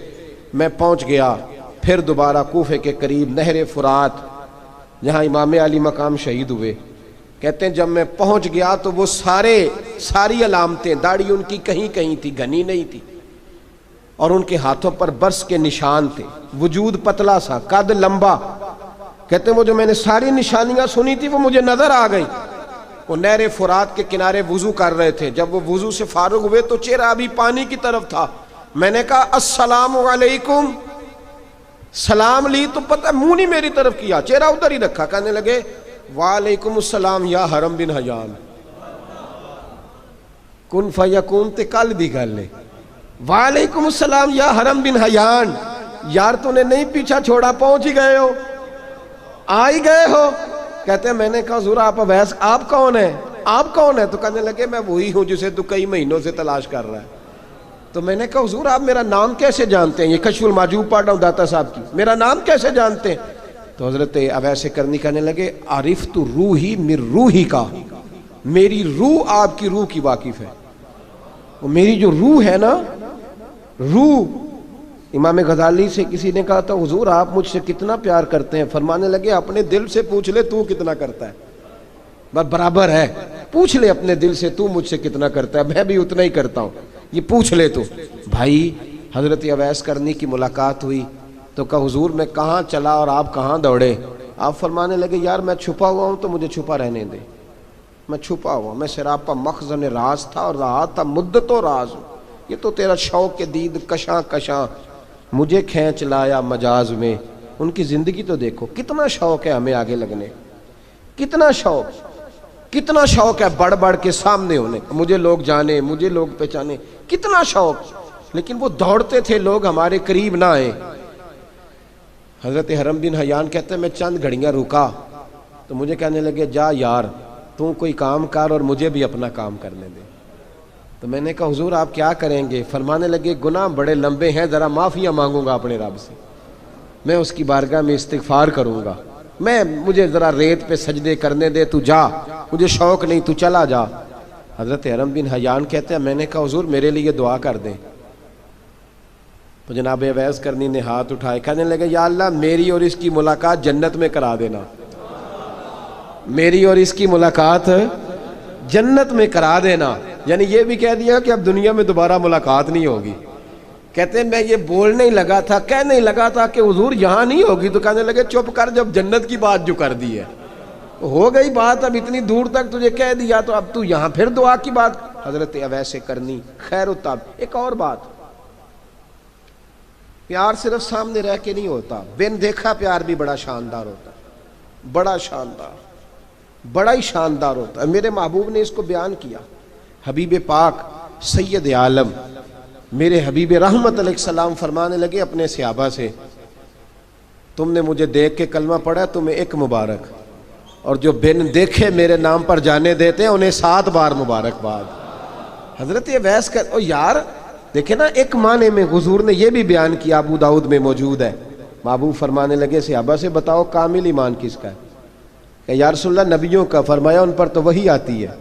میں پہنچ گیا پھر دوبارہ کوفے کے قریب نہر فرات جہاں امام علی مقام شہید ہوئے۔ کہتے ہیں جب میں پہنچ گیا تو وہ ساری علامتیں، داڑھی ان کی کہیں کہیں تھی، گھنی نہیں تھی، اور ان کے ہاتھوں پر برس کے نشان تھے، وجود پتلا سا، قد لمبا۔ کہتے ہیں وہ جو میں نے ساری نشانیاں سنی تھی وہ مجھے نظر آ گئی۔ وہ نہر فرات کے کنارے وضو کر رہے تھے، جب وہ وضو سے فارغ ہوئے تو چہرہ ابھی پانی کی طرف تھا۔ میں نے کہا السلام علیکم، سلام لی تو پتہ منہ نہیں میری طرف کیا، چہرہ ادھر ہی رکھا۔ کہنے لگے وعلیکم السلام یا حرم بن حیان۔ کن فیکون تے کل دی گل ہے، وعلیکم السلام یا حرم بن حیان۔ یار تو نے نہیں پیچھا چھوڑا، پہنچ ہی گئے ہو، آ ہی گئے ہو۔ کہتے ہیں میں نے کہا حضور آپ اویس، آپ کون ہیں؟ آپ کون ہیں؟ تو کہنے لگے میں وہی ہوں جسے تو کئی مہینوں سے تلاش کر رہا ہے۔ تو میں نے کہا حضور آپ میرا نام کیسے جانتے ہیں؟ یہ کشف المحجوب پڑھ رہا ہوں داتا صاحب کی، میرا نام کیسے جانتے ہیں؟ تو حضرت اویس کرنی کہنے لگے عرفت روحی من روحی کا، میری روح آپ کی روح کی واقف ہے۔ وہ میری جو روح ہے نا، روح۔ امام غزالی سے کسی نے کہا تھا حضور آپ مجھ سے کتنا پیار کرتے ہیں؟ فرمانے لگے اپنے دل سے پوچھ لے تو کتنا کرتا ہے، برابر ہے، پوچھ لے اپنے دل سے تو مجھ سے کتنا کرتا ہے، میں بھی اتنا ہی کرتا ہوں، یہ پوچھ لے تو۔ بھائی حضرت اویس کرنی کی ملاقات ہوئی تو کہا حضور میں کہاں چلا اور آپ کہاں دوڑے؟ آپ فرمانے لگے یار میں چھپا ہوا ہوں تو مجھے چھپا رہنے دے، میں چھپا ہوا، میں سراپا مخزن راز تھا اور رہا تھا مدت و راز ہوں۔ یہ تو تیرا شوق کے دید کشاں کشاں مجھے کھینچ لایا مجاز میں۔ ان کی زندگی تو دیکھو، کتنا شوق ہے ہمیں آگے لگنے، کتنا شوق ہے بڑھ بڑھ کے سامنے ہونے، مجھے لوگ جانے، مجھے لوگ پہچانے، کتنا شوق، لیکن وہ دوڑتے تھے لوگ ہمارے قریب نہ آئے۔ حضرت حرم بن حیان کہتے ہیں میں چند گھڑیاں رکا تو مجھے کہنے لگے جا یار تو کوئی کام کر اور مجھے بھی اپنا کام کرنے دے۔ تو میں نے کہا حضور آپ کیا کریں گے؟ فرمانے لگے گناہ بڑے لمبے ہیں، ذرا معافیاں مانگوں گا اپنے رب سے، میں اس کی بارگاہ میں استغفار کروں گا، مجھے ذرا ریت پہ سجدے کرنے دے، تو جا، مجھے شوق نہیں، تو چلا جا۔ حضرت حرم بن حیان کہتے ہیں میں نے کہا حضور میرے لیے دعا کر دیں۔ تو جناب اویس کرنی نے ہاتھ اٹھائے، کہنے لگے یا اللہ میری اور اس کی ملاقات جنت میں کرا دینا، میری اور اس کی ملاقات جنت میں کرا دینا، یعنی یہ بھی کہہ دیا کہ اب دنیا میں دوبارہ ملاقات نہیں ہوگی۔ کہتے ہیں میں یہ بولنے ہی لگا تھا، کہنے ہی لگا تھا کہ حضور یہاں نہیں ہوگی، تو کہنے لگے چپ کر، جب جنت کی بات جو کر دی ہے ہو گئی بات، اب اتنی دور تک تجھے کہہ دیا تو اب تو یہاں پھر دعا کی بات۔ حضرت اویس کرنی خیر التاب۔ ایک اور بات، پیار صرف سامنے رہ کے نہیں ہوتا، بن دیکھا پیار بھی بڑا شاندار ہوتا ہے، بڑا شاندار، بڑا ہی شاندار ہوتا ہے۔ میرے محبوب نے اس کو بیان کیا، حبیب پاک سید عالم میرے حبیب رحمت علیہ السلام فرمانے لگے اپنے صحابہ سے، تم نے مجھے دیکھ کے کلمہ پڑھا، تمہیں ایک مبارک، اور جو بن دیکھے میرے نام پر جانے دیتے ہیں انہیں 7 بار مبارکباد۔ حضرت اویس کا او یار دیکھیں نا، ایک معنی میں حضور نے یہ بھی بیان کیا، ابو داؤد میں موجود ہے۔ محبوب فرمانے لگے صحابہ سے بتاؤ کامل ایمان کس کا ہے؟ کہ یا رسول اللہ نبیوں کا۔ فرمایا ان پر تو وہی آتی ہے،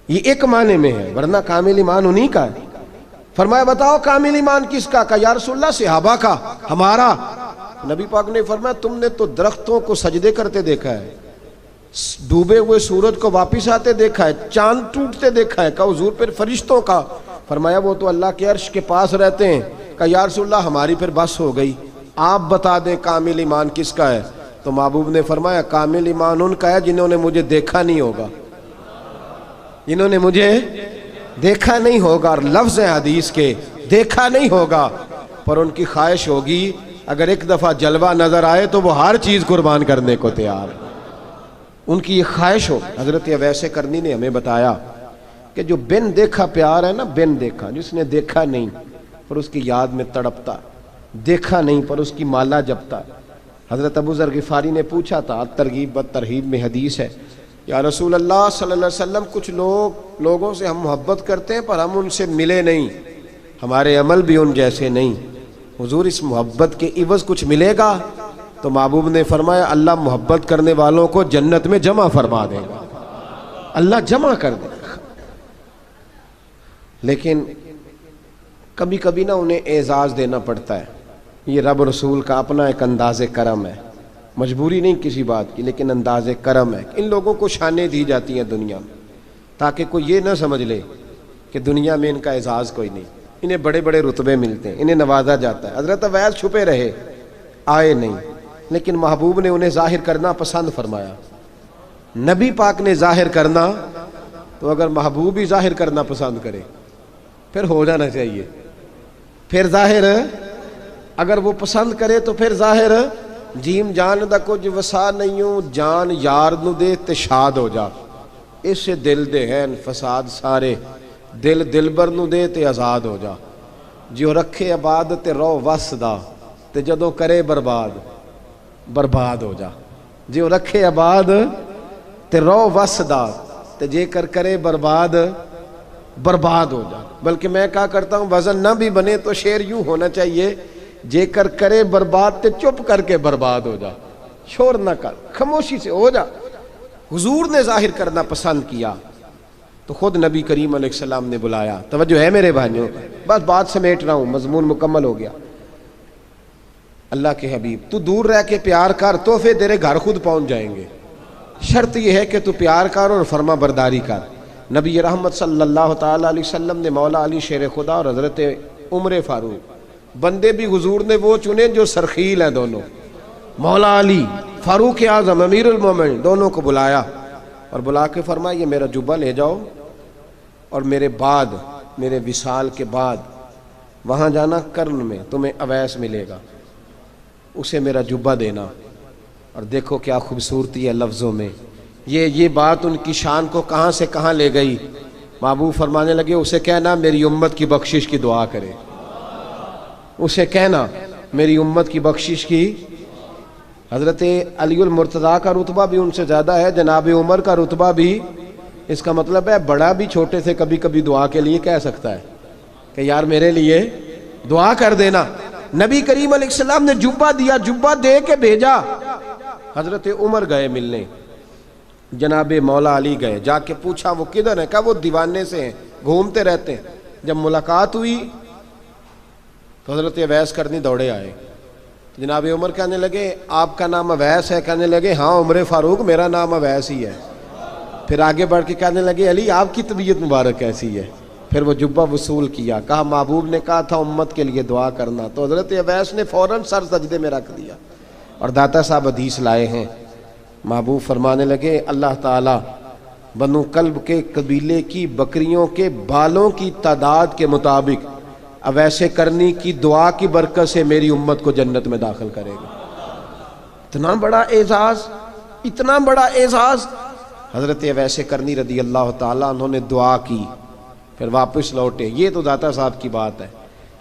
یہ ایک معنی میں ہے، ورنہ کامل ایمان انہی کا ہے۔ فرمایا بتاؤ کامل ایمان کس کا؟ کہ یا رسول اللہ صحابہ کا، ہمارا۔ نبی پاک نے فرمایا تم نے تو درختوں کو سجدے کرتے دیکھا ہے، ڈوبے ہوئے سورج کو واپس آتے دیکھا ہے، چاند ٹوٹتے دیکھا ہے۔ کہا حضور پھر فرشتوں کا؟ فرمایا وہ تو اللہ کے عرش کے پاس رہتے ہیں۔ کہا یا رسول اللہ ہماری پھر بس ہو گئی، آپ بتا دیں کامل ایمان کس کا ہے؟ تو محبوب نے فرمایا کامل ایمان ان کا ہے جنہوں نے مجھے دیکھا نہیں ہوگا، جنہوں نے مجھے دیکھا نہیں ہوگا، اور لفظ ہیں حدیث کے دیکھا نہیں ہوگا، پر ان کی خواہش ہوگی اگر ایک دفعہ جلوہ نظر آئے تو وہ ہر چیز قربان کرنے کو تیار، ان کی یہ خواہش ہو۔ حضرت اویس کرنی نے ہمیں بتایا کہ جو بن دیکھا پیار ہے نا، بن دیکھا، جس نے دیکھا نہیں پر اس کی یاد میں تڑپتا، دیکھا نہیں پر اس کی مالا جپتا۔ حضرت ابو ذر غفاری نے پوچھا تھا، ترغیب و ترہیب میں حدیث ہے، یا رسول اللہ صلی اللہ علیہ وسلم کچھ لوگوں سے ہم محبت کرتے ہیں پر ہم ان سے ملے نہیں، ہمارے عمل بھی ان جیسے نہیں، حضور اس محبت کے عوض کچھ ملے گا؟ تو محبوب نے فرمایا اللہ محبت کرنے والوں کو جنت میں جمع فرما دے گا، اللہ جمع کر دے گا۔ لیکن کبھی کبھی نا انہیں اعزاز دینا پڑتا ہے، یہ رب رسول کا اپنا ایک انداز کرم ہے، مجبوری نہیں کسی بات کی، لیکن انداز کرم ہے۔ ان لوگوں کو شانیں دی جاتی ہیں دنیا میں تاکہ کوئی یہ نہ سمجھ لے کہ دنیا میں ان کا اعزاز کوئی نہیں، انہیں بڑے بڑے رتبے ملتے ہیں، انہیں نوازا جاتا ہے۔ حضرت اویس چھپے رہے، آئے نہیں، لیکن محبوب نے انہیں ظاہر کرنا پسند فرمایا۔ نبی پاک نے ظاہر کرنا، تو اگر محبوب ہی ظاہر کرنا پسند کرے پھر ہو جانا چاہیے، پھر ظاہر اگر وہ پسند کرے تو پھر ظاہر جیم جان دا کچھ وسا نہیں ہوں، جان یار نو دے تے شاد ہو جا، اس دل دے ہیں فساد سارے، دل دلبر نو دے تے آزاد ہو جا، جو رکھے آباد تے رو وس دا تے جدوں کرے برباد برباد ہو جا، جو رکھے آباد تے رو وس دا تے جے کر کرے برباد برباد ہو جا۔ بلکہ میں کہا کرتا ہوں وزن نہ بھی بنے تو شعر یوں ہونا چاہیے، جے کر کرے برباد تے چپ کر کے برباد ہو جا، شور نہ کر، خاموشی سے ہو جا۔ حضور نے ظاہر کرنا پسند کیا تو خود نبی کریم علیہ السلام نے بلایا۔ توجہ ہے میرے بھائیوں، بس بات سمیٹ رہا ہوں، مضمون مکمل ہو گیا۔ اللہ کے حبیب تو دور رہ کے پیار کر، تحفے تیرے گھر خود پہنچ جائیں گے، شرط یہ ہے کہ تو پیار کر اور فرما برداری کر۔ نبی رحمت صلی اللہ تعالیٰ علیہ وسلم نے مولا علی شیر خدا اور حضرت عمر فاروق، بندے بھی حضور نے وہ چنے جو سرخیل ہیں دونوں، مولا علی فاروق اعظم امیر المومنین، دونوں کو بلایا اور بلا کے فرمایا یہ میرا جبہ لے جاؤ اور میرے بعد، میرے وصال کے بعد وہاں جانا کرن میں تمہیں اویس ملے گا، اسے میرا جبہ دینا۔ اور دیکھو کیا خوبصورتی ہے لفظوں میں، یہ بات ان کی شان کو کہاں سے کہاں لے گئی۔ محبوب فرمانے لگے اسے کہنا میری امت کی بخشش کی دعا کرے، اسے کہنا میری امت کی بخشش کی۔ حضرت علی المرتضیٰ کا رتبہ بھی ان سے زیادہ ہے، جناب عمر کا رتبہ بھی اس کا مطلب ہے بڑا بھی چھوٹے سے کبھی کبھی دعا کے لیے کہہ سکتا ہے کہ یار میرے لیے دعا کر دینا۔ نبی کریم علیہ السلام نے جبہ دیا، جبہ دے کے بھیجا، حضرت عمر گئے ملنے، جناب مولا علی گئے، جا کے پوچھا وہ کدھر ہے، کہا وہ دیوانے سے ہیں، گھومتے رہتے ہیں۔ جب ملاقات ہوئی تو حضرت اویس کرنی دوڑے آئے، جناب عمر کہنے لگے آپ کا نام اویس ہے؟ کہنے لگے ہاں عمر فاروق میرا نام اویس ہی ہے۔ پھر آگے بڑھ کے کہنے لگے علی آپ کی طبیعت مبارک کیسی ہے؟ پھر وہ جبہ وصول کیا، کہا محبوب نے کہا تھا امت کے لیے دعا کرنا، تو حضرت اویس نے فوراً سر سجدے میں رکھ دیا۔ اور داتا صاحب حدیث لائے ہیں، محبوب فرمانے لگے اللہ تعالیٰ بنو کلب کے قبیلے کی بکریوں کے بالوں کی تعداد کے مطابق اویس کرنی کی دعا کی برکت سے میری امت کو جنت میں داخل کرے گا۔ اتنا بڑا اعزاز، اتنا بڑا اعزاز۔ حضرت اویس کرنی رضی اللہ تعالیٰ انہوں نے دعا کی، پھر واپس لوٹے۔ یہ تو داتا صاحب کی بات ہے۔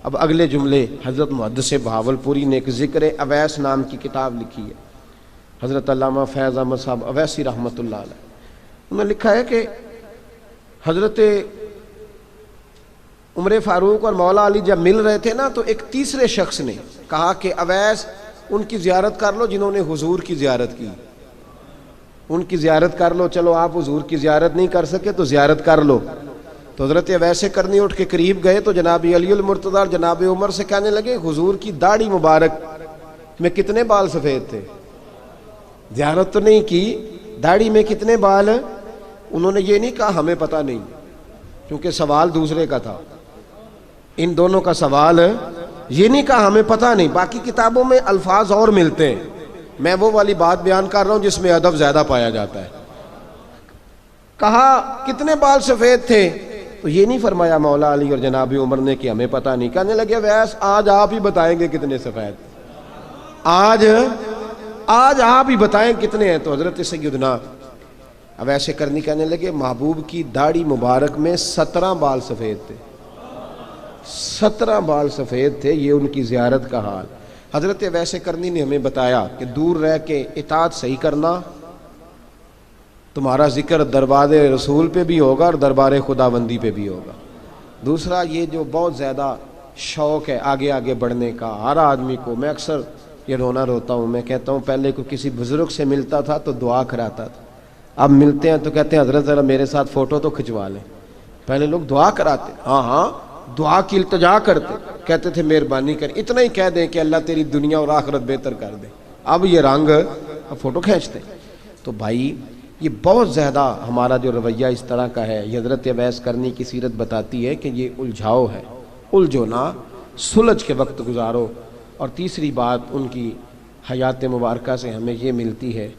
اب اگلے جملے حضرت محدث بہاولپوری نے ایک ذکر اویس نام کی کتاب لکھی ہے، حضرت علامہ فیض احمد صاحب اویسی رحمۃ اللہ علیہ، انہوں نے لکھا ہے کہ حضرت عمر فاروق اور مولا علی جب مل رہے تھے نا تو ایک تیسرے شخص نے کہا کہ اویس ان کی زیارت کر لو جنہوں نے حضور کی زیارت کی، ان کی زیارت کر لو، چلو آپ حضور کی زیارت نہیں کر سکے تو زیارت کر لو۔ تو حضرت اویس کرنی اٹھ کے قریب گئے تو جناب علی المرتضی اور جناب عمر سے کہنے لگے حضور کی داڑھی مبارک میں کتنے بال سفید تھے؟ زیارت تو نہیں کی، داڑھی میں کتنے بال؟ انہوں نے یہ نہیں کہا ہمیں پتہ نہیں، کیونکہ سوال دوسرے کا تھا، ان دونوں کا سوال یہ نہیں کہا ہمیں پتہ نہیں۔ باقی کتابوں میں الفاظ اور ملتے ہیں، میں وہ والی بات بیان کر رہا ہوں جس میں ادب زیادہ پایا جاتا ہے۔ کہا کتنے بال سفید تھے؟ تو یہ نہیں فرمایا مولا علی اور جناب عمر نے کہ ہمیں پتہ نہیں، کہنے لگے ویس آج آپ ہی بتائیں گے کتنے سفید، آج آپ ہی بتائیں کتنے ہیں۔ تو حضرت سیدنا اویس کرنی کہنے لگے محبوب کی داڑھی مبارک میں 17 بال سفید تھے، 17 بال سفید تھے، یہ ان کی زیارت کا حال۔ حضرت اویس کرنی نے ہمیں بتایا کہ دور رہ کے اطاعت صحیح کرنا، تمہارا ذکر دربار رسول پہ بھی ہوگا اور دربار خداوندی پہ بھی ہوگا۔ دوسرا یہ جو بہت زیادہ شوق ہے آگے آگے بڑھنے کا ہر آدمی کو، میں اکثر یہ روتا ہوں، میں کہتا ہوں پہلے کوئی کسی بزرگ سے ملتا تھا تو دعا کراتا تھا، اب ملتے ہیں تو کہتے ہیں حضرت ذرا میرے ساتھ فوٹو تو کھنچوا لیں۔ پہلے لوگ دعا کراتے، ہاں دعا کی التجا کرتے، کہتے تھے مہربانی کر، اتنا ہی کہہ دیں کہ اللہ تیری دنیا اور آخرت بہتر کر دے، اب یہ رنگ اب فوٹو کھینچتے۔ تو بھائی یہ بہت زیادہ ہمارا جو رویہ اس طرح کا ہے، یہ حضرت اویس کرنی کی سیرت بتاتی ہے کہ یہ الجھاؤ ہے، الجھو نہ، سلجھ کے وقت گزارو۔ اور تیسری بات ان کی حیات مبارکہ سے ہمیں یہ ملتی ہے،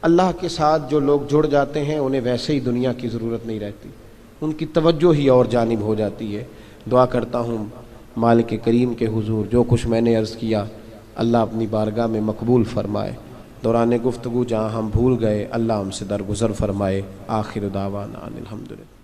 اللہ کے ساتھ جو لوگ جڑ جاتے ہیں انہیں ویسے ہی دنیا کی ضرورت نہیں رہتی، ان کی توجہ ہی اور جانب ہو جاتی ہے۔ دعا کرتا ہوں مالک کریم کے حضور جو کچھ میں نے عرض کیا اللہ اپنی بارگاہ میں مقبول فرمائے، دوران گفتگو جہاں ہم بھول گئے اللہ ہم سے درگزر فرمائے۔ آخر دعوانا الحمدللہ۔